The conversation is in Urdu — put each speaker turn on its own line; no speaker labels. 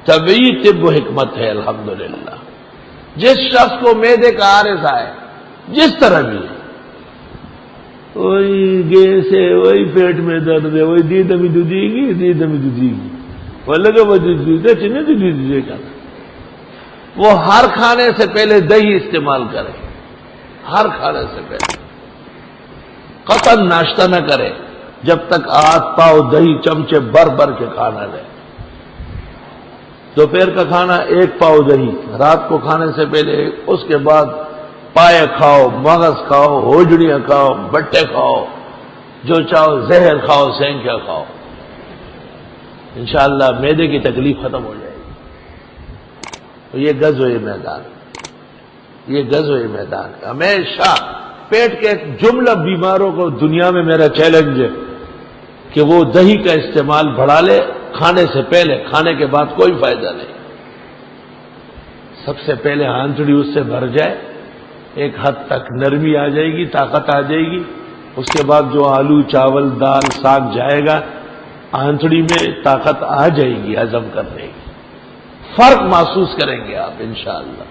طبعی طب و حکمت ہے الحمدللہ. جس شخص کو معدے کا عارض آئے جس طرح بھی ہے، وہی گیس ہے، وہی پیٹ میں درد ہے، وہی دید میں دودھی گی، دید میں دودھی گی، وہ لگا وہ دودھ چنے دودھی کا، وہ ہر کھانے سے پہلے دہی استعمال کرے، ہر کھانے سے پہلے قطعاً ناشتہ نہ کرے جب تک ہاتھ پاؤ دہی چمچے بھر بھر کے کھانا لے. دوپہر کا کھانا 1 پاؤ دہی، رات کو کھانے سے پہلے، اس کے بعد پائے کھاؤ، مغز کھاؤ، ہوجڑیاں کھاؤ، بٹے کھاؤ، جو چاہو زہر کھاؤ، سینکیا کھاؤ، انشاءاللہ معدے کی تکلیف ختم ہو جائے گی. تو یہ غزوہ میدان، یہ غزوہ میدان. ہمیشہ پیٹ کے جملہ بیماروں کو دنیا میں میرا چیلنج ہے کہ وہ دہی کا استعمال بڑھا لے کھانے سے پہلے، کھانے کے بعد کوئی فائدہ نہیں. سب سے پہلے ہانتڑی اس سے بھر جائے، ایک حد تک نرمی آ جائے گی، طاقت آ جائے گی. اس کے بعد جو آلو چاول دال ساگ جائے گا آنتڑی میں، طاقت آ جائے گی ہضم کرنے کی. فرق محسوس کریں گے آپ انشاءاللہ.